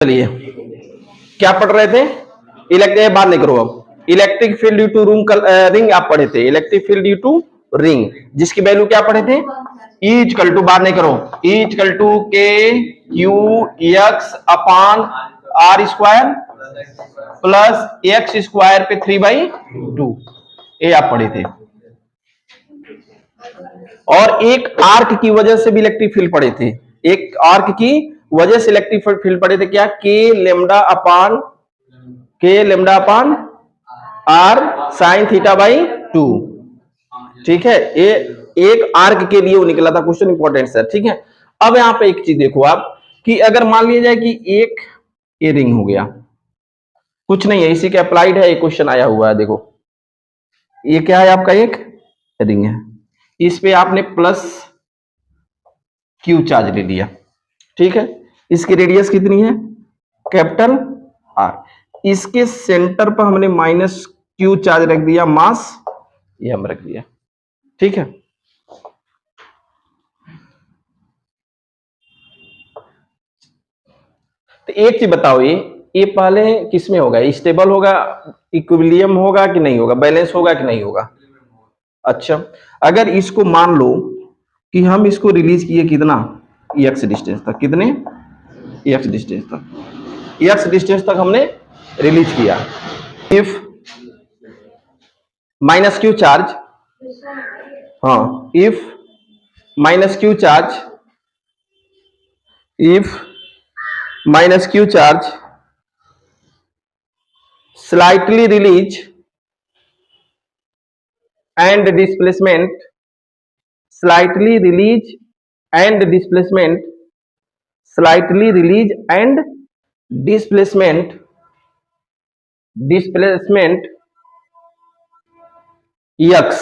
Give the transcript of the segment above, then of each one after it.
चलिए क्या पढ़ रहे थे? इलेक्ट्रिक बात नहीं करो अब। Electric field due to ring आप पढ़े थे। Electric field due to ring जिसकी वैल्यू क्या पढ़े थे? ई इक्वल टू, बात नहीं करो, E equal to K Q X upon are square plus x square पे 3/2, ये आप पढ़े थे। और एक आर्क की वजह से भी इलेक्ट्रिक फील्ड पढ़े थे। एक आर्क की वजह से इलेक्ट्रिक फील्ड पढ़े थे, क्या? K lambda upon R sine theta by 2। ठीक है, ये एक आर्क के लिए वो निकला था क्वेश्चन, इंपॉर्टेंट सर। ठीक है, अब यहां पे एक चीज देखो आप कि अगर मान लिया जाए कि एक ये रिंग हो गया, कुछ नहीं है, इसी के अप्लाइड है, एक क्वेश्चन आया हुआ है। देखो ये क्या है, आपका एक रिंग है, इस पे आपने प्लस क्यू चार्ज ले लिया। ठीक है, इसकी रेडियस कितनी है? Capital R. इसके सेंटर पर हमने माइनस क्यू चार्ज रख दिया, मास ये हम रख दिया। ठीक है, तो एक चीज बताओ, ये पहले किस में होगा? स्टेबल होगा, इक्विलिब्रियम होगा कि नहीं होगा, बैलेंस होगा कि नहीं होगा? अच्छा, अगर इसको मान लो कि हम इसको रिलीज किए कितना, एक्स डिस्टेंस तक, कितने एक्स डिस्टेंस तक, एक्स डिस्टेंस तक हमने रिलीज किया। इफ माइनस क्यू चार्ज, हाँ, if minus Q charge, if minus Q charge slightly release and displacement, slightly release and displacement, slightly release and displacement x,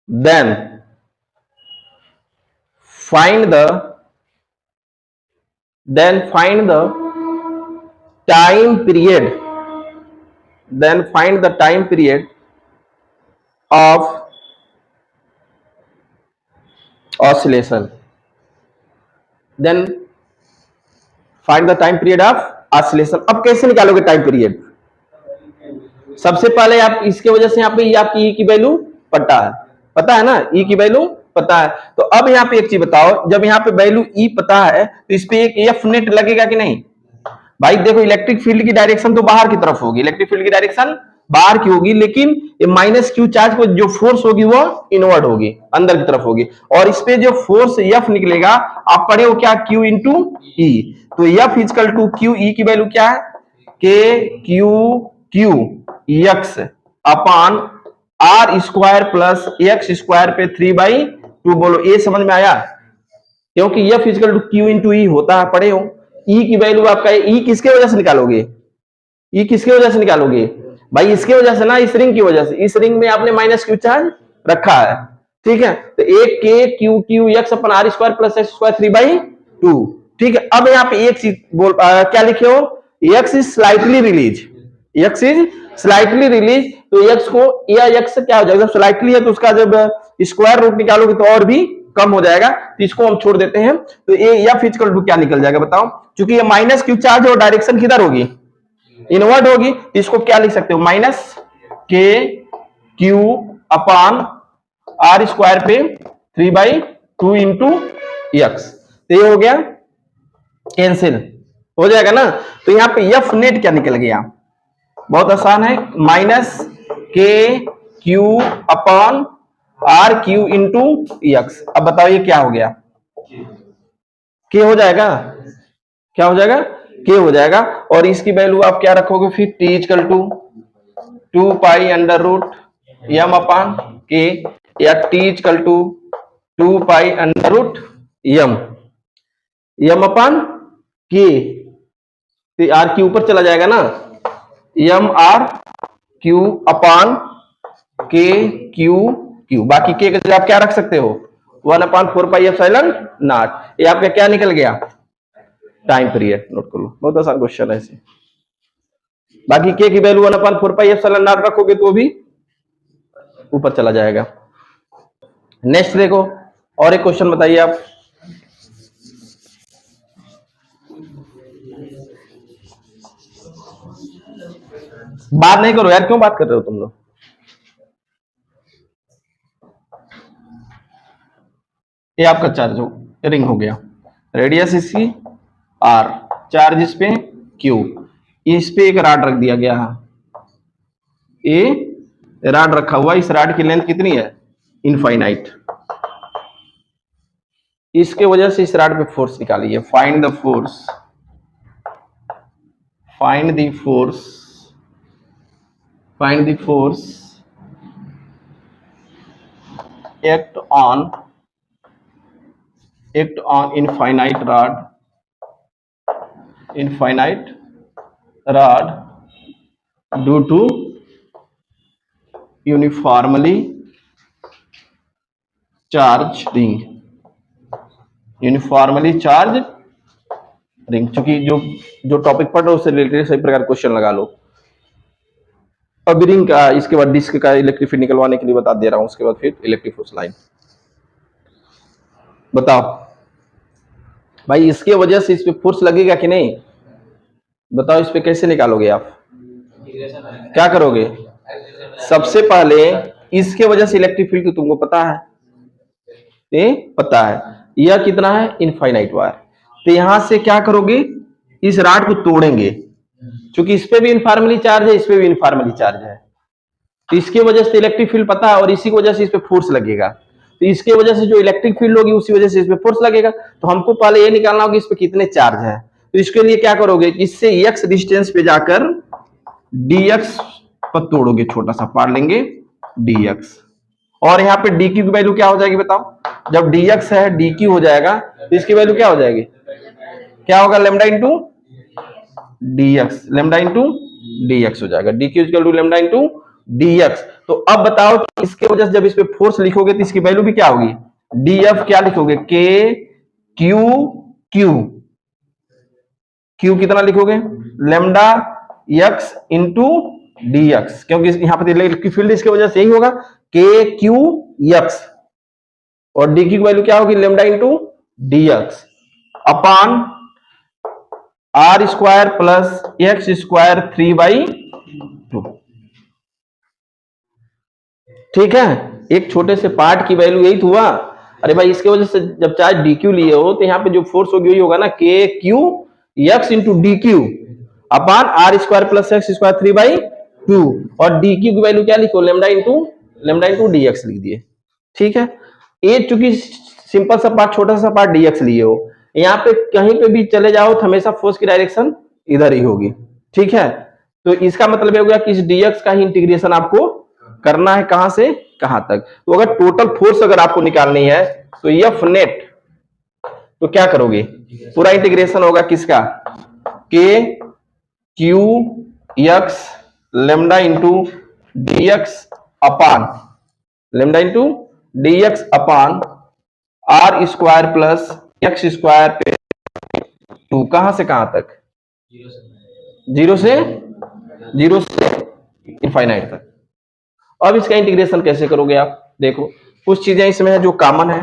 then find the time period, then find the time period of oscillation, then find the time period of oscillation। अब कैसे निकालोगे time period? सबसे पहले आप इसके वजह से यहाँ पे आपकी ई की वैल्यू पता है ना, ई की वैल्यू पता है। तो अब यहाँ पे एक चीज बताओ, जब यहाँ पे वैल्यू ई पता है तो इस पे एक एफ नेट लगेगा कि नहीं? भाई देखो, इलेक्ट्रिक फील्ड की डायरेक्शन तो बाहर की तरफ होगी, इलेक्ट्रिक फील्ड की डायरेक्शन बाहर की होगी, लेकिन ये माइनस क्यू चार्ज को जो फोर्स होगी वो इनवर्ड होगी, अंदर की तरफ होगी। और इस पे जो फोर्स एफ निकलेगा, आप पढ़े हो क्या? Q into E. तो F equal to Q, E की वैल्यू क्या है? K Q Q X upon are square plus x square पे 3/2। बोलो ये समझ में आया? क्योंकि F equal to Q into E होता है, पढ़े हो। ई की वैल्यू आपका, ई किसके वजह से निकालोगे? ई किसके वजह से निकालोगे? भाई इसके वजह से ना, इस रिंग की वजह से। इस रिंग में आपने माइनस क्यू चार्ज रखा है। ठीक है, तो एक K Q Q X upon R square plus x square 3/2। ठीक है, अब यहाँ पे एक चीज क्या लिखे हो? X is slightly release, x is slightly release. तो एक्स को, या एक्स क्या हो जाएगा? स्लाइटली है तो उसका जब स्क्वायर रूट निकालोगे तो और भी कम हो जाएगा, तो इसको हम छोड़ देते हैं। तो ये एफ इक्वल टू क्या निकल जाएगा बताओ? क्योंकि ये माइनस क्यू चार्ज और डायरेक्शन किधर होगी? इनवर्ट होगी। इसको क्या लिख सकते हो? Minus K Q upon R square पे 3/2 इंटू एक्स। तो ये हो गया, कैंसिल हो जाएगा ना। तो यहां पे एफ नेट क्या निकल गया? बहुत आसान है, minus K Q upon R Q into X. अब बताओ ये क्या हो गया? के हो जाएगा, क्या हो जाएगा? के हो जाएगा। और इसकी वैल्यू आप क्या रखोगे फिर? T equal to 2 pi under root M upon K, या T equal to 2 pi under root M upon K. R Q ऊपर चला जाएगा ना, एम आर क्यू अपान के क्यू क्यू। बाकी के जगह आप क्या रख सकते हो? 1/4 पाई एप्सिलॉन नॉट। ये आपका क्या निकल गया? Time period. नोट कर लो, बहुत आसान क्वेश्चन है ऐसे। बाकी के की वैल्यू 1/4 पाई एप्सिलॉन नॉट रखोगे तो भी ऊपर चला जाएगा। नेक्स्ट देखो, और एक क्वेश्चन बताइए आप। बात नहीं करो यार, क्यों बात कर रहे हो तुम लोग? ये आपका चार्ज हो, रिंग हो गया, रेडियस इसकी आर, चार्ज इस पे क्यू, इस पे एक रॉड रख दिया गया है, ये रॉड रखा हुआ, इस रॉड की लेंथ कितनी है? इनफाइनाइट। इसके वजह से इस रॉड पे फोर्स निकालिए, find the force, find the force, find the force act on infinite rod due to uniformly charged ring. चूंकि जो टॉपिक पढ़ रहे हो उससे रिलेटेड सभी प्रकार क्वेश्चन लगा लो। अब रिंग का, इसके बाद डिस्क का इलेक्ट्रिक फील्ड निकलवाने के लिए बता दे रहा हूं, उसके बाद फिर इलेक्ट्रिक फोर्स लाइन। बताओ भाई, इसके वजह से इस पे फोर्स लगेगा कि नहीं? बताओ इस पे कैसे निकालोगे आप, क्या करोगे? सबसे पहले इसके वजह से इलेक्ट्रिक फील्ड तुमको पता है, ये पता है, यह कितना है? Infinite wire. तो यहां से क्या करोगे? इस रॉड को तोड़ेंगे, क्योंकि इस पे भी इनफॉर्मली चार्ज है, इस पे भी इनफॉर्मली चार्ज है, तो इसके वजह से इलेक्ट्रिक फील्ड पता है और इसी की वजह से इस पे फोर्स लगेगा। तो इसके वजह से जो इलेक्ट्रिक फील्ड होगी उसी वजह से इस पे फोर्स लगेगा। तो हमको पहले ये निकालना होगा इस पे कितने चार्ज है। तो इसके लिए क्या करोगे? इससे x डिस्टेंस पे जाकर dx पर तोड़ोगे, छोटा सा पार लेंगे dx, और यहाँ पे dq की वैल्यू क्या हो जाएगी बताओ? जब dx है dq हो जाएगा, तो इसकी वैल्यू क्या हो जाएगी? क्या होगा? Lambda into dx, lambda into dx हो जाएगा, dq equal to lambda into dx। तो अब बताओ कि इसके वजह से जब इस पे फोर्स लिखोगे तो इसकी वैल्यू भी क्या होगी? df क्या लिखोगे? k q q, q कितना लिखोगे? लेमडा x इंटू dx, क्योंकि यहां पर इलेक्ट्रिक फील्ड इसके वजह से यही होगा, k q x, और dq की वैल्यू क्या होगी? Lambda into dx upon are square plus x square 3/2। ठीक है, एक छोटे से पार्ट की वैल्यू यही तो हुआ। अरे भाई, इसके वजह से जब चार्ज dq लिए हो तो यहाँ पे जो फोर्स होगी वही होगा ना, k q x into dq upon are square plus x square 3/2, और dq की वैल्यू क्या लिखो? लेमडा इंटू dx लिख दिए। ठीक है, ये चूंकि सिंपल सा पार्ट, छोटा सा पार्ट dx लिए हो, यहाँ पे कहीं पे भी चले जाओ तो हमेशा फोर्स की डायरेक्शन इधर ही होगी। ठीक है, तो इसका मतलब ये हो गया कि इस dx का ही इंटीग्रेशन आपको करना है, कहां से कहां तक। तो अगर टोटल फोर्स अगर आपको निकालनी है तो एफ नेट, तो क्या करोगे? पूरा इंटीग्रेशन होगा किसका? K Q X lambda into dx upon lambda into dx upon are square plus x square पे 2, कहां से कहां तक? जीरो से इनफाइनाइट तक। अब इसका इंटीग्रेशन कैसे करोगे आप? देखो, कुछ चीजें इसमें है जो कॉमन है।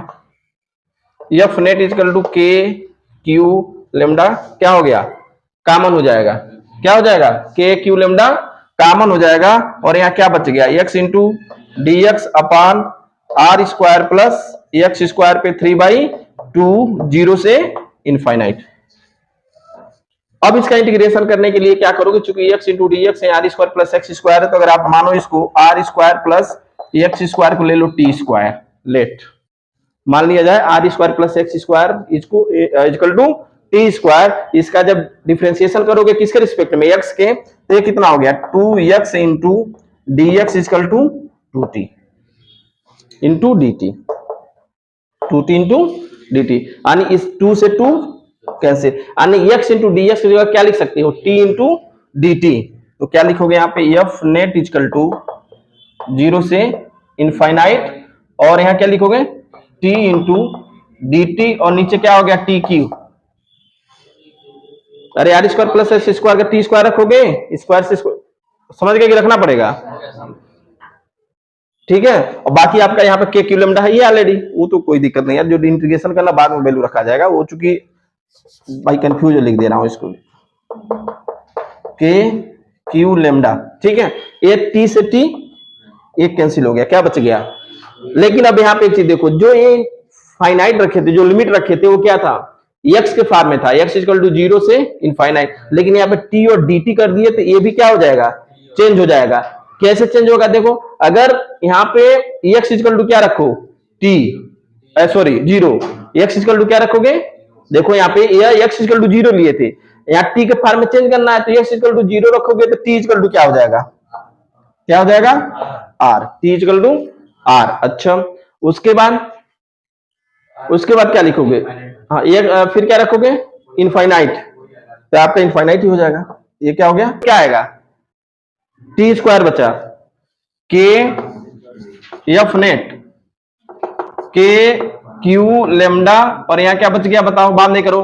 F net equal to K Q lambda क्या हो गया? कॉमन हो जाएगा। क्या हो जाएगा? के क्यू लेमडा कॉमन हो जाएगा, और यहाँ क्या बच गया? X into D X upon are square plus x square पे 3/2, जीरो से इनफाइनाइट। अब इसका इंटीग्रेशन करने के लिए क्या करोगे? चूंकि एक्स इंटू डी एक्स है, R square plus x square है, तो अगर आप मानो इसको R square plus x square को ले लो टी स्क्वायर, लेट मान लिया जाए R square plus x square equal to T square. इसका जब डिफरेंशिएशन करोगे किसके रिस्पेक्ट में? एक्स के, तो ये कितना हो गया? 2x into D x equal to 2t into D T, 2t into D T, यानी इस 2 से 2 कैंसिल, यानी x इंटू डी एक्स की जगह क्या लिख सकते हो? t into D t. तो क्या लिखोगे यहाँ पे? एफ नेट इक्वल टू 0 से इनफाइनाइट, और यहाँ क्या लिखोगे? t इंटू डी टी, और नीचे क्या हो गया? T Q. अरे R square plus x square का टी स्क्वायर रखोगे, स्क्वायर से समझ गए कि रखना पड़ेगा। ठीक है, और बाकी आपका यहाँ पे के क्यू लेमडा है ये ऑलरेडी, वो तो कोई दिक्कत नहीं है, जो इंटीग्रेशन करना बाद में वैल्यू रखा जाएगा वो, चूंकि भाई कंफ्यूज लिख दे रहा हूं इसको। के क्यू लेमडा, ठीक है। ये टी से टी एक कैंसिल हो गया, क्या बच गया। लेकिन अब यहाँ पे एक चीज देखो, जो ये फाइनाइट रखे थे, जो लिमिट रखे थे वो क्या था, एक्स के फॉर्म में था, एक्स इक्वल टू 0 से इनफाइनाइट। लेकिन यहाँ पे टी और dt कर दिए तो ये भी क्या हो जाएगा, चेंज हो जाएगा। कैसे चेंज होगा, देखो अगर यहाँ पे एक्स इक्वल टू क्या रखो, T sorry 0, X equal to क्या रखोगे, देखो यहाँ पे यह एक्स इक्वल टू 0 लिए थे, यहाँ टी के फॉर्म में चेंज करना है तो एक्स इक्वल टू 0 रखोगे तो टी इक्वल टू क्या हो जाएगा, क्या हो जाएगा, R, T equal to R. अच्छा उसके बाद क्या लिखोगे, हाँ ये फिर क्या रखोगे, इनफाइनाइट, तो आपका इनफाइनाइट ही हो जाएगा। ये क्या हो गया, क्या आएगा, टी स्क्वायर बचा, के एफ नेट, के क्यू लेमडा, और यहां क्या बच गया बताओ, बाद नहीं करो,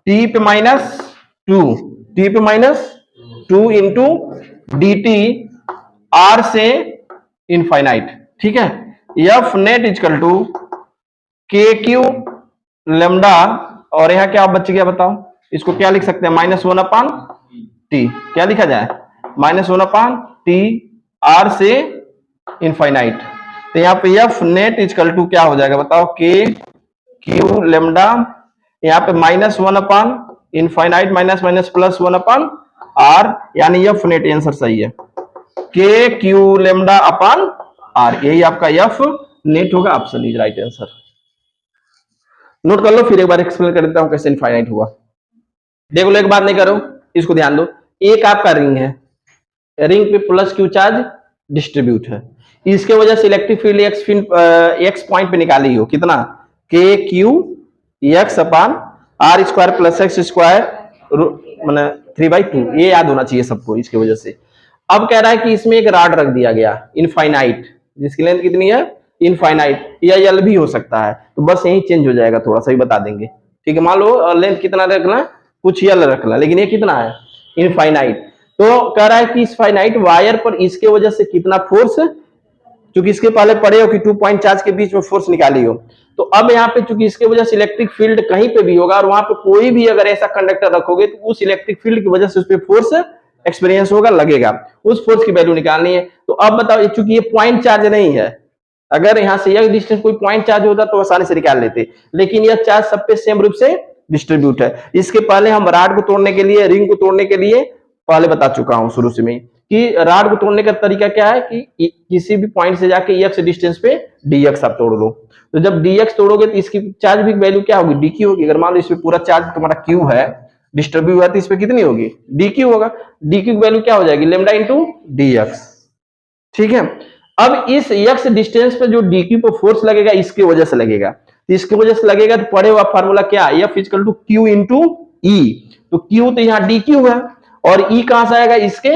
टी पे माइनस टू, टी पे minus two into D T R से इनफाइनाइट, ठीक है। F net equal to K Q lambda, और यहां क्या बच गया बताओ, इसको क्या लिख सकते हैं, -1 अपान टी, क्या लिखा जाए, -1 अपान टी आर से इनफाइनाइट। तो यहाँ पे एफ नेट इजकल टू क्या हो जाएगा बताओ, के क्यू लेमडा, यहाँ पे -1 upon infinite minus minus plus 1 upon R, यानी एफ नेट आंसर सही है, K Q lambda upon R, यही आपका एफ नेट होगा, option is right answer. Note कर लो, फिर एक बार एक्सप्लेन कर देता हूं कैसे इनफाइनाइट हुआ। देखो लो, एक बात नहीं करो, इसको ध्यान दो, एक आपका रिंग है, रिंग पे प्लस क्यू चार्ज डिस्ट्रीब्यूट है, इसके वजह से इलेक्ट्रिक फील्ड एक्स पॉइंट पे निकाली हो कितना, K Q X upon are square plus x square मैंने 3/2, ये याद होना चाहिए सबको इसकी वजह से। अब कह रहा है कि इसमें एक रॉड रख दिया गया इनफाइनाइट, जिसकी लेंथ कितनी है, इनफाइनाइट, या यल भी हो सकता है, तो बस यही चेंज हो जाएगा, थोड़ा सा ही बता देंगे, ठीक है। मान लो लेंथ कितना रखना, कुछ यल रखना, लेकिन ये कितना है, इनफाइनाइट। तो कह रहा है कि इस फाइनाइट वायर पर इसके वजह से कितना फोर्स, क्योंकि इसके पहले पढ़े हो कि 2 पॉइंट चार्ज के बीच में फोर्स निकाली हो, तो अब यहाँ पे चूंकि इसके वजह से इलेक्ट्रिक फील्ड कहीं पे भी होगा, और वहां पे कोई भी अगर ऐसा कंडक्टर रखोगे तो उस इलेक्ट्रिक फील्ड की वजह से उस पर फोर्स एक्सपीरियंस होगा, लगेगा, उस फोर्स की वैल्यू निकालनी है। तो अब बताओ, चूंकि ये पॉइंट चार्ज नहीं है, अगर यहाँ से यह डिस्टेंस कोई पॉइंट चार्ज होता तो आसानी से निकाल लेते, लेकिन यह चार्ज सब पे सेम रूप से डिस्ट्रीब्यूट है। इसके पहले हम रॉड को तोड़ने के लिए, रिंग को तोड़ने के लिए पहले बता चुका हूं शुरू से में कि रॉड को तोड़ने का तरीका क्या है कि किसी भी पॉइंट से जाके एक्स डिस्टेंस पे dx आप तोड़ लो। तो जब dx तोड़ोगे तो इसकी चार्ज भी वैल्यू क्या होगी, dq होगी। अगर मान लो इसमें पूरा चार्ज तुम्हारा q है, डिस्ट्रीब्यूट हुआ, तो इस पे कितनी होगी, dq होगा, dq की वैल्यू क्या हो जाएगी, लेमडा इंटू dx, ठीक है। अब इस x डिस्टेंस पे जो dq पे फोर्स लगेगा इसकी वजह से लगेगा, तो इसकी वजह से लगेगा तो पढ़े हुआ फार्मूला क्या, F equal to Q into E, तो Q तो यहाँ dq है, और E कहां से आएगा, इसके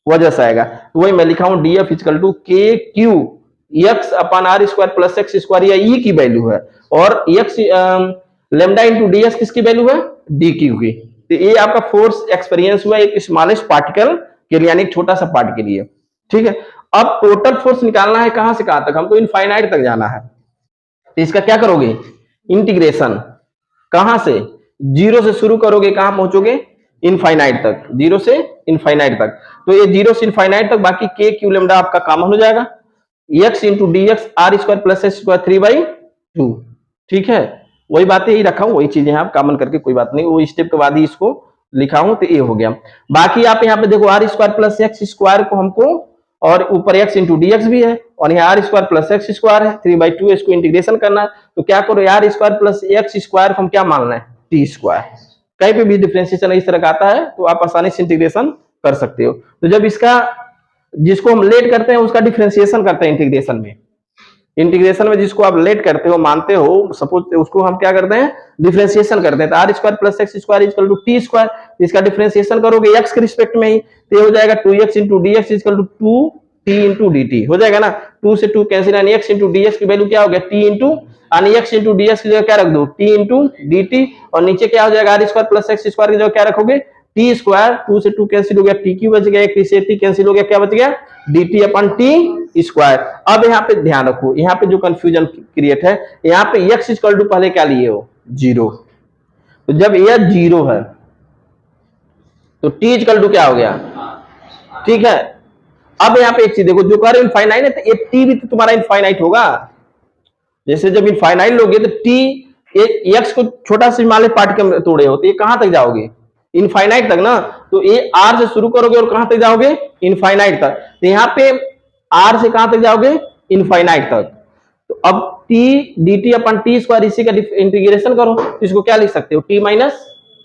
वजह से आएगा, तो वही मैं लिखा हूं DF equal to K Q X upon are square plus x square, या E की वैल्यू है, और एक्स लेमडा इंटू ds किसकी वैल्यू है, dq की। तो ये आपका फोर्स एक्सपीरियंस हुआ एक स्मॉलेस्ट पार्टिकल के लिए, यानी छोटा सा पार्ट के लिए, ठीक है। अब टोटल फोर्स निकालना है कहां से कहां तक, हमको इनफाइनाइट तक जाना है, तो इसका क्या करोगे, इंटीग्रेशन, कहां से, 0 से शुरू करोगे, कहां पहुंचोगे, इनफाइनाइट तक, 0 से इनफाइनाइट तक। तो ये 0 से इनफाइनाइट तक बाकी के क्यू लेमडा आपका कॉमन हो जाएगा, X into D X R square plus x square 3/2, ठीक है। वही बातें ही रखा हूं, वही चीजें आप कॉमन करके, कोई बात नहीं, वो स्टेप के बाद ही इसको लिखा हूं, तो ये हो गया। बाकी आप यहाँ पे देखो R square plus x square को हमको, और ऊपर एक्स इंटू डी एक्स भी है, और यहाँ R square plus x square है, 3/2, इसको इंटीग्रेशन करना है, तो क्या करो, R square plus x square को हम क्या मानना है, टी स्क्वायर। कहीं पे भी डिफरेंशिएशन इस तरह का आता है तो आप आसानी से इंटीग्रेशन कर सकते हो। तो जब इसका, जिसको हम लेट करते हैं उसका डिफरेंशिएशन करते हैं इंटीग्रेशन में, इंटीग्रेशन में जिसको आप लेट करते हो, मानते हो, सपोज उसको हम क्या करते हैं, डिफरेंशिएशन करते हैं। तो r square plus x square equal to T square, इसका डिफरेंशिएशन करोगे एक्स के रिस्पेक्ट में ही, तो ये हो जाएगा 2x into D x equal to 2t into D t, हो जाएगा ना, 2 से 2 कैंसिल, यानी x इंटू डी एक्स की वैल्यू क्या हो गया, t इंटू, यानी x इंटू डी एक्स की जगह क्या रख दो, t इंटू डी टी, और नीचे क्या हो जाएगा, r square plus x square की जगह क्या रखोगे, टी स्क्वायर, 2 से 2 कैंसिल हो गया, टी क्यू बच गया, 1 से t कैंसिल हो गया, क्या बच गया, dt अपन टी स्क्वायर। अब यहाँ पे ध्यान रखो, यहाँ पे जो कंफ्यूजन क्रिएट है, यहाँ पे x इक्वल टू पहले क्या लिए हो, 0, तो जब यह 0 है तो t इक्वल टू क्या हो गया, ठीक है। अब यहाँ पे एक चीज देखो, जो कह रहे इनफाइनाइट है तो ये टी भी तो तुम्हारा इनफाइनाइट होगा। जैसे जब इनफाइनाइट लोगे तो टी एक्स को छोटा से मान लो पार्टिकल में तोड़े हो तो ये कहां तक जाओगे? इनफाइनाइट तक ना। तो ये आर से शुरू करोगे और कहां तक जाओगे? इनफाइनाइट तक। तो यहाँ पे आर से कहां तक जाओगे? इनफाइनाइट तक। तो अब टी डी टी अपन टी स्क्वायर इसी का इंटीग्रेशन करो तो इसको क्या लिख सकते हो? T minus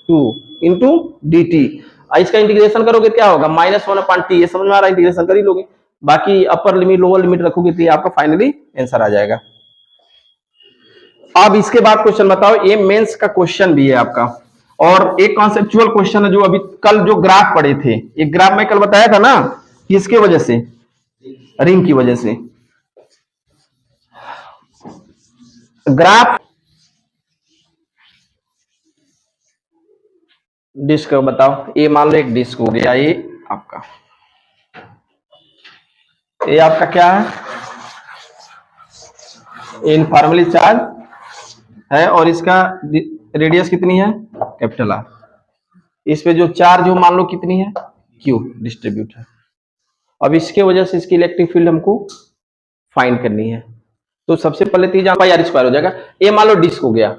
two into D T. इसका इंटीग्रेशन करोगे क्या होगा? माइनस वन अपन टी। ये समझ में आ रहा है? इंटीग्रेशन कर ही लोगे, बाकी अपर लिमिट लोअर लिमिट रखोगे तो ये आपका फाइनली आंसर आ जाएगा। अब इसके बाद क्वेश्चन बताओ, ये मेंस का क्वेश्चन भी है आपका, और एक कॉन्सेप्चुअल क्वेश्चन है जो अभी कल जो ग्राफ पढ़े थे। एक ग्राफ मैं कल बताया था ना, किसके वजह से? रिंग की वजह से। ग्राफ डिस्क बताओ, ये मान लो एक डिस्क हो गया, ये आपका, ये आपका क्या है? इनफॉर्मली चार्ज है और इसका रेडियस कितनी है? Capital R. इस पे जो चार्ज हो मान लो कितनी है? क्यू डिस्ट्रीब्यूट है। अब इसके वजह से इसकी इलेक्ट्रिक फील्ड हमको फाइंड करनी है। तो सबसे पहले तो पाई आर स्क्वायर हो जाएगा। ये मान लो डिस्क हो गया।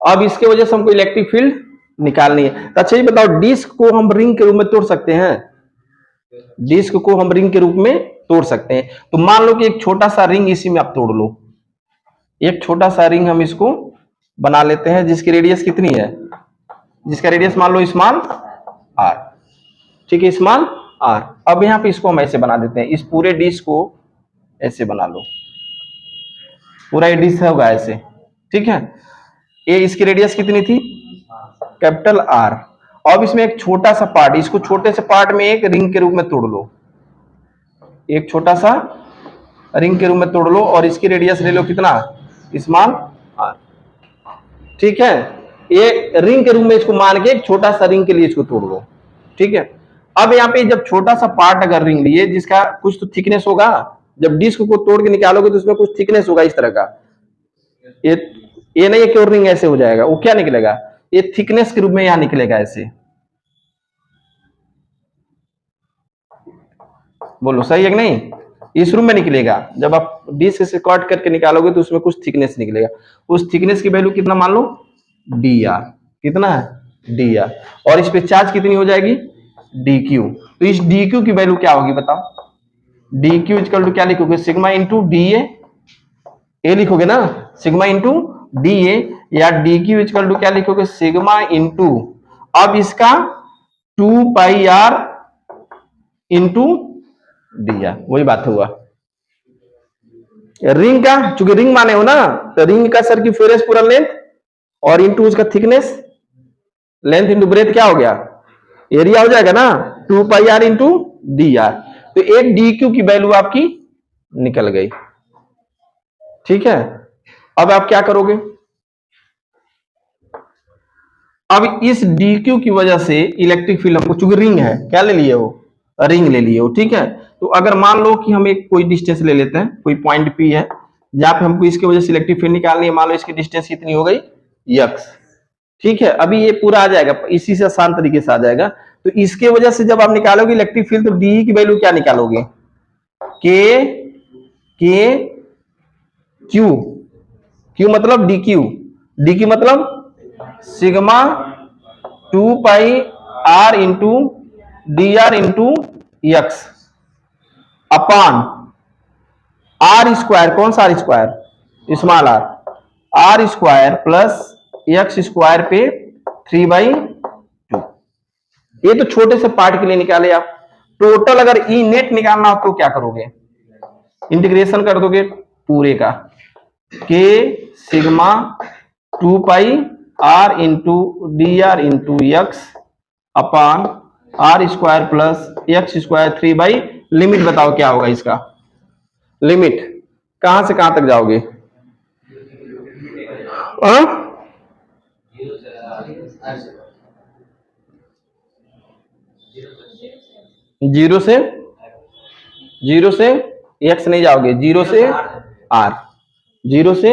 अब इसके वजह से हमको इलेक्ट्रिक फील्ड निकालनी है। तो अच्छा ये बताओ, डिस्क को हम रिंग के रूप में तोड़ सकते हैं? डिस्क को हम रिंग के रूप में तोड़ सकते हैं। तो मान लो कि एक छोटा सा रिंग इसी में आप तोड़ लो। एक छोटा सा रिंग हम इसको बना लेते हैं जिसकी रेडियस कितनी है? जिसका रेडियस मान लो स्मॉल आर। ठीक है, स्मॉल आर। अब यहाँ पे इसको हम ऐसे बना देते हैं, इस पूरे डिस्क को ऐसे बना लो, पूरा ये डिस्क होगा ऐसे। ठीक है, ये इसकी रेडियस कितनी थी? Capital R. अब इसमें एक छोटा सा पार्ट, इसको छोटे से पार्ट में एक रिंग के रूप में तोड़ लो, एक छोटा सा रिंग के रूप में तोड़ लो और इसकी रेडियस ले लो कितना? Small r. ठीक है, ये रिंग के रूप में इसको मान के एक छोटा सा रिंग के लिए इसको तोड़ लो। ठीक है, अब यहाँ पे जब छोटा सा पार्ट अगर रिंग लिए जिसका कुछ तो थिकनेस होगा, जब डिस्क को तोड़ के निकालोगे तो उसमें कुछ थिकनेस होगा इस तरह का। ये नहीं है कि रिंग ऐसे हो जाएगा, वो क्या निकलेगा? ये थिकनेस के रूप में यहां निकलेगा ऐसे। बोलो सही है कि नहीं? इस रूप में निकलेगा। जब आप डिस्क से कट करके निकालोगे तो उसमें कुछ थिकनेस निकलेगा। उस थिकनेस की वैल्यू कितना मान लो? D R. कितना है? D R. और इस पे चार्ज कितनी हो जाएगी? D Q. तो इस डी क्यू की वैल्यू क्या होगी बताओ? डी क्यू इक्वल टू क्या लिखोगे? सिग्मा इंटू डी ए लिखोगे ना, सिग्मा इंटू डी ए, या डी क्यू इक्वल टू क्या लिखोगे? सिग्मा इंटू, अब इसका 2 pi r into d are. वही बात हुआ रिंग का, चूंकि रिंग माने हो ना, तो रिंग का सर्कमफेरेंस पूरा लेंथ और इंटू उसका थिकनेस, लेंथ इंटू ब्रेथ क्या हो गया? एरिया हो जाएगा ना, 2 pi r into d are. तो एक डी क्यू की वैल्यू आपकी निकल गई। ठीक है, अब आप क्या करोगे? अब इस डी क्यू की वजह से इलेक्ट्रिक फील्ड हमको, चूंकि रिंग है, क्या ले लिए हो? रिंग ले लिए हो। ठीक है, तो अगर मान लो कि हम एक कोई डिस्टेंस ले लेते हैं, कोई पॉइंट पी है जहां पे हमको इसकी वजह से इलेक्ट्रिक फील्ड निकालनी है। मान लो इसकी डिस्टेंस कितनी हो गई? यक्स। ठीक है, अभी ये पूरा आ जाएगा, इसी से आसान तरीके से आ जाएगा। तो इसके वजह से जब आप निकालोगे इलेक्ट्रिक फील्ड, तो डी की वैल्यू क्या निकालोगे? K Q. क्यू मतलब डी क्यू। डी क्यू मतलब sigma 2 pi r into d r into x upon are square. कौन सा r square? Small r. R square plus x square पे 3/2। ये तो छोटे से पार्ट के लिए निकाले आप। टोटल अगर ई नेट निकालना हो तो क्या करोगे? इंटीग्रेशन कर दोगे पूरे का, k sigma 2 pi r into d r into x upon are square plus x square 3/, limit बताओ क्या होगा इसका? लिमिट कहां से कहां तक जाओगे? जीरो से एक्स नहीं जाओगे, जीरो से आर। जीरो से,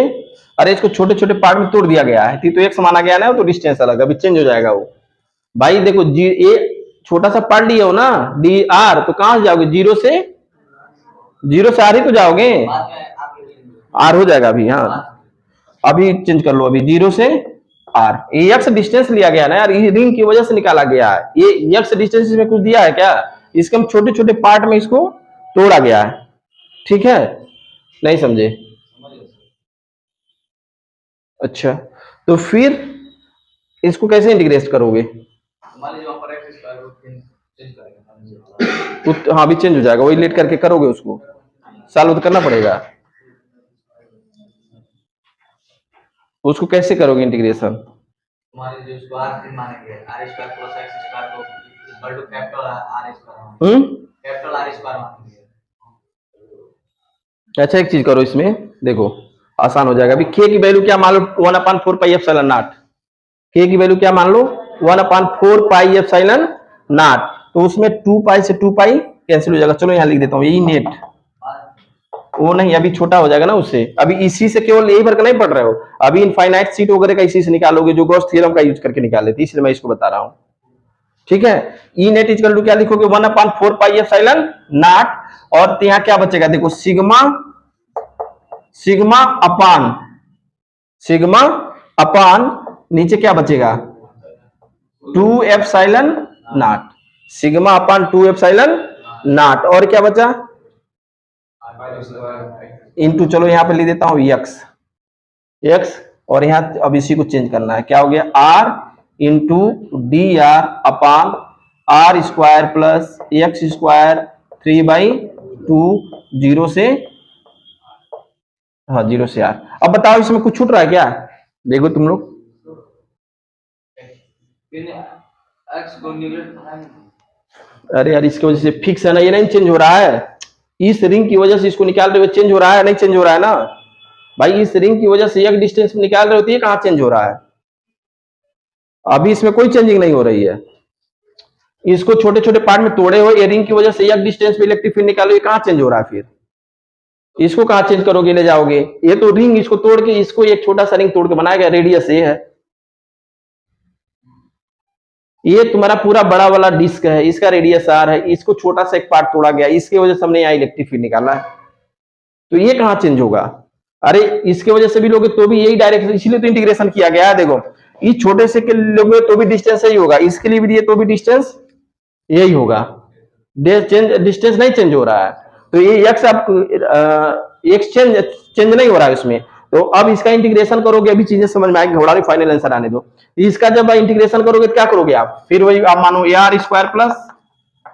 अरे इसको छोटे छोटे पार्ट में तोड़ दिया गया है तो एक्स माना गया ना, तो डिस्टेंस अलग, अभी चेंज हो जाएगा वो। भाई देखो ये छोटा सा पढ़ लिए हो ना, डी आर, तो कहां से जाओगे? जीरो से आर ही तो जाओगे। आर हो जाएगा अभी, हाँ अभी चेंज कर लो, अभी जीरो से आर। ये एक्स डिस्टेंस लिया गया ना यार, ये रिंग की वजह से निकाला गया है। ये एक्स डिस्टेंस इसमें कुछ दिया है क्या? इसके हम छोटे छोटे पार्ट में इसको तोड़ा गया है, ठीक है? नहीं समझे? अच्छा, तो फिर इसको कैसे इंटीग्रेट करोगे? हाँ अभी चेंज हो जाएगा, वही लेट करके करोगे, उसको सॉल्व तो करना पड़ेगा। उसको कैसे करोगे इंटीग्रेशन? अच्छा एक चीज करो इसमें, देखो आसान हो जाएगा। अभी के की वैल्यू क्या मान लो? 1/4 पाई एप्सिलॉन नॉट। के की वैल्यू क्या मान लो? 1/4 पाई एप्सिलॉन नॉट। तो उसमें 2 पाई से 2 पाई कैंसिल हो जाएगा। चलो यहाँ लिख देता हूँ, यही नेट, वो नहीं अभी छोटा हो जाएगा ना उससे। अभी इसी से केवल यही भर नहीं पढ़ रहे हो, अभी इनफाइनाइट सीट वगैरह का इसी से निकालोगे, जो गॉस थ्योरम का यूज करके निकाले थे, इसलिए मैं इसको बता रहा हूँ, ठीक है? ई नेट इक्वल टू क्या लिखोगे? 1/4 पाई एप्सिलॉन नॉट, और यहाँ क्या बचेगा? देखो सिग्मा, सिग्मा अपान नीचे क्या बचेगा? 2 epsilon not, sigma upon 2 epsilon not, और क्या बचा? इंटू, चलो यहाँ पे लिख देता हूँ एक्स, और यहाँ अब इसी को चेंज करना है, क्या हो गया? R into d r upon are square plus x square 3/2, zero से, हाँ जीरो से आर। अब बताओ इसमें कुछ छूट रहा है क्या? देखो तुम लोग, अरे यार इसकी वजह से फिक्स है ना, ये नहीं चेंज हो रहा है। इस रिंग की वजह से इसको निकाल रहे हो, चेंज हो रहा है? नहीं चेंज हो रहा है ना भाई, इस रिंग की वजह से एक डिस्टेंस में निकाल रहे हो, तो ये कहां चेंज हो रहा है? अभी इसमें कोई चेंजिंग नहीं हो रही है। इसको छोटे छोटे पार्ट में तोड़े हो, ये रिंग की वजह से एक डिस्टेंस पे इलेक्ट्रिक फील्ड निकालो, ये कहां चेंज हो रहा है? फिर इसको कहां चेंज करोगे, ले जाओगे? ये तो रिंग इसको तोड़ के, इसको एक छोटा सा रिंग तोड़ के बनाया गया, रेडियस ये है, ये तुम्हारा पूरा बड़ा वाला डिस्क है, इसका रेडियस आर है, इसको छोटा सा एक पार्ट तोड़ा गया, इसकी वजह से हमने यहाँ इलेक्ट्रिक फील्ड निकाला है, तो ये कहां चेंज होगा? अरे इसके वजह से भी लोगे तो भी यही डायरेक्शन, इसीलिए तो इंटीग्रेशन किया गया है। देखो इस छोटे से के लोगे तो भी डिस्टेंस यही होगा, इसके लिए भी दिए तो भी डिस्टेंस यही होगा, डिस्टेंस नहीं चेंज हो रहा है। तो ये एक्स एक्सचेंज चेंज नहीं हो रहा है इसमें। तो अब इसका इंटीग्रेशन करोगे, अभी चीजें समझ में आएगी, घबरा नहीं, फाइनल आंसर आने दो। इसका जब इंटीग्रेशन करोगे तो क्या करोगे आप? फिर वही आप मानो r square plus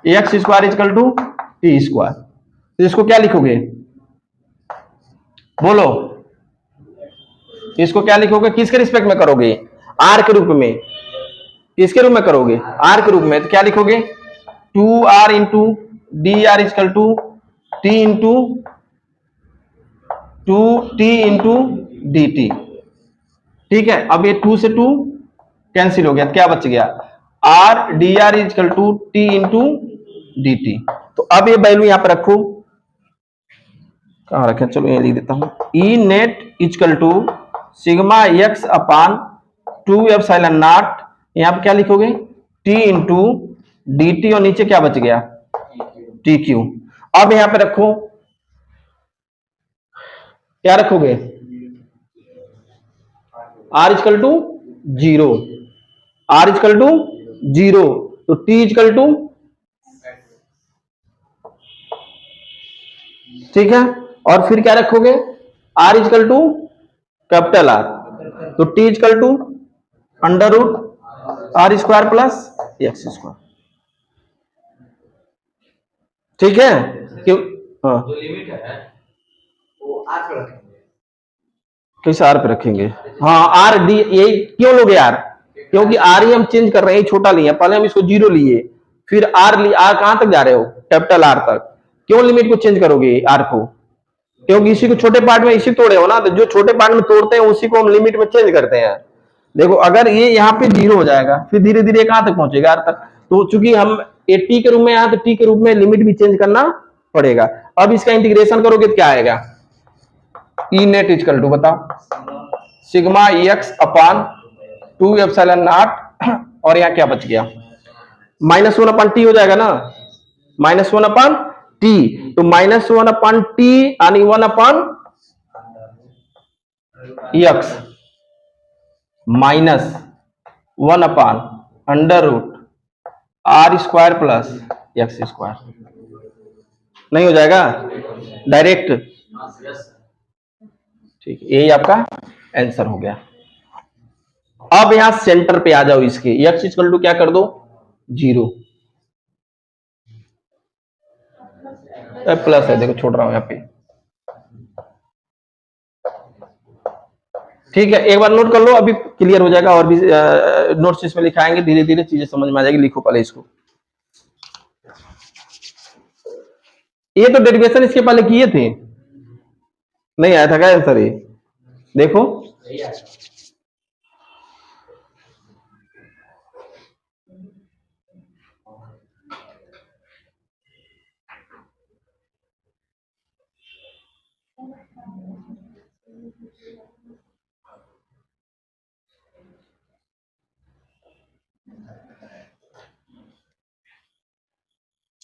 x square equal to T square, तो इसको क्या लिखोगे? बोलो, इसको क्या लिखोगे? किसके रिस्पेक्ट में करोगे? आर के रूप में। किसके रूप में करोगे? आर के रूप में। तो क्या लिखोगे? 2r into d r equal to t into 2t into D t, ठीक है? अब ये 2 से 2 कैंसिल हो गया, तो क्या बच गया? R d r equal to t into D t. तो अब ये वैल्यू यहां पर रखो, कहां रखें? चलो ये लिख देता हूं, E net equal to sigma X upon 2 epsilon naught, यहां पर क्या लिखोगे? टी इंटू डी टी, और नीचे क्या बच गया? T cube. अब यहां पे रखो, क्या रखोगे? Are equal to 0, r equal to 0, तो टी इजकल टू, ठीक है? और फिर क्या रखोगे? Are equal to capital R, तो T equal to under root R square plus x square, ठीक है? क्यों? हाँ, जो लिमिट है वो आर पे रखेंगे। कैसे आर पे रखेंगे? हाँ आर डी, ये क्यों लोगे आर? क्योंकि आर ही हम चेंज कर रहे हैं, छोटा लिए, पहले हम इसको 0 लिए, फिर आर लिए, आर कहां तक जा रहे हो? कैपिटल आर तक। क्यों लिमिट को चेंज करोगे आर को? क्योंकि इसी को छोटे पार्ट में इसी तोड़े हो ना, तो जो छोटे पार्ट में तोड़ते हैं उसी को हम लिमिट में चेंज करते हैं। देखो अगर ये यहाँ पे 0 हो जाएगा, फिर धीरे धीरे कहां तक पहुंचेगा? आर तक। तो चूंकि हम ए टी के रूप में यहाँ, तो टी के रूप में लिमिट भी चेंज करना पड़ेगा। अब इसका इंटीग्रेशन करोगे तो क्या आएगा? ई नेट इजकल टू, बताओ, sigma X upon 2 epsilon not, और यहाँ क्या बच गया? -1/t हो जाएगा ना, -1/t। तो -1/t यानी 1/x -1/√r² प्लस x²। नहीं हो जाएगा डायरेक्ट? ठीक है, यही आपका आंसर हो गया। अब यहां सेंटर पे आ जाओ इसके, x इक्वल टू क्या कर दो 0, प्लस है, देखो छोड़ रहा हूं यहाँ पे। ठीक है, एक बार नोट कर लो, अभी क्लियर हो जाएगा। और भी नोट्स इसमें लिखाएंगे, धीरे धीरे चीजें समझ में आ जाएगी। लिखो पहले इसको। ये तो डेरिवेशन इसके पहले किए थे, नहीं आया था क्या आंसर? ये देखो,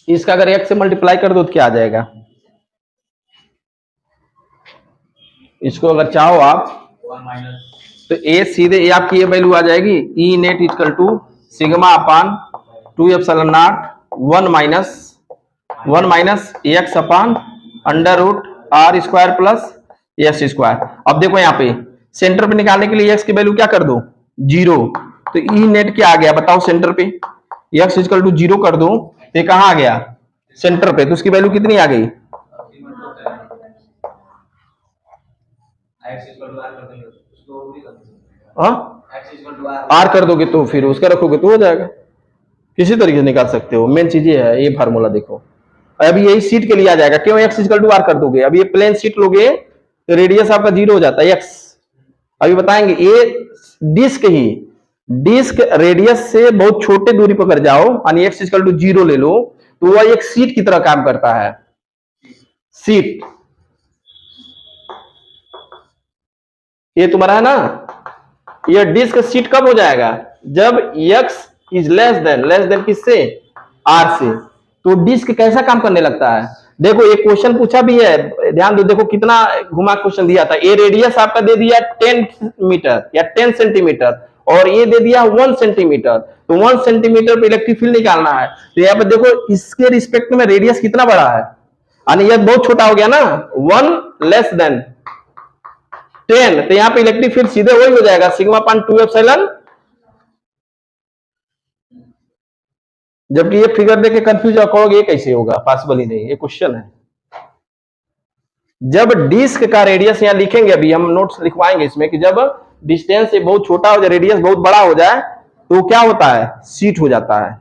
इसका अगर x से मल्टीप्लाई कर दो तो क्या आ जाएगा? इसको अगर चाहो आप तो ए सीधे ए आपकी ये वैल्यू आ जाएगी, E net equal to sigma upon 2 1 minus X upon √r² plus x²। अब देखो यहाँ पे सेंटर पे निकालने के लिए x की वैल्यू क्या कर दो 0, तो ई नेट क्या आ गया बताओ? सेंटर पे x इक्वल टू 0 कर दो तो ये कहाँ आ गया? सेंटर पे। तो उसकी वैल्यू कितनी आ गई? आर कर दोगे तो फिर उसका रखोगे तो हो जाएगा, किसी तरीके से निकाल सकते हो। मेन चीज ये है, ये फार्मूला देखो। अभी यही सीट के लिए आ जाएगा, क्यों x इक्वल टू आर कर दोगे। अभी ये प्लेन सीट लोगे तो रेडियस आपका 0 हो जाता है x। अभी बताएंगे ये डिस्क ही, डिस्क रेडियस से बहुत छोटे दूरी पर कर जाओ यानी x इक्वल टू 0 ले लो तो वह एक सीट की तरह काम करता है। सीट ये तुम्हारा है ना, ये डिस्क सीट कब हो जाएगा? जब x इज लेस देन किससे? r से। तो डिस्क कैसा काम करने लगता है? देखो एक क्वेश्चन पूछा भी है, ध्यान दो, देखो कितना घुमा क्वेश्चन दिया था। ये रेडियस आपका दे दिया 10 मीटर या 10 सेंटीमीटर और ये दे दिया 1 सेंटीमीटर। तो 1 सेंटीमीटर पे इलेक्ट्रिक फील्ड निकालना है, तो यहाँ पे देखो इसके रिस्पेक्ट में रेडियस कितना बड़ा है, यानी यह बहुत छोटा हो गया ना, 1 लेस देन 10। तो यहाँ पे इलेक्ट्रिक फील्ड सीधे वही हो जाएगा सिग्मा अपान 2 एप्सिलॉन। जबकि ये फिगर देख के कंफ्यूज करोगे ये कैसे होगा, पॉसिबल ही नहीं, ये क्वेश्चन है। जब डिस्क का रेडियस यहाँ लिखेंगे, अभी हम नोट्स लिखवाएंगे इसमें, कि जब डिस्टेंस से बहुत छोटा हो जाए, रेडियस बहुत बड़ा हो जाए तो क्या होता है? सीट हो जाता है।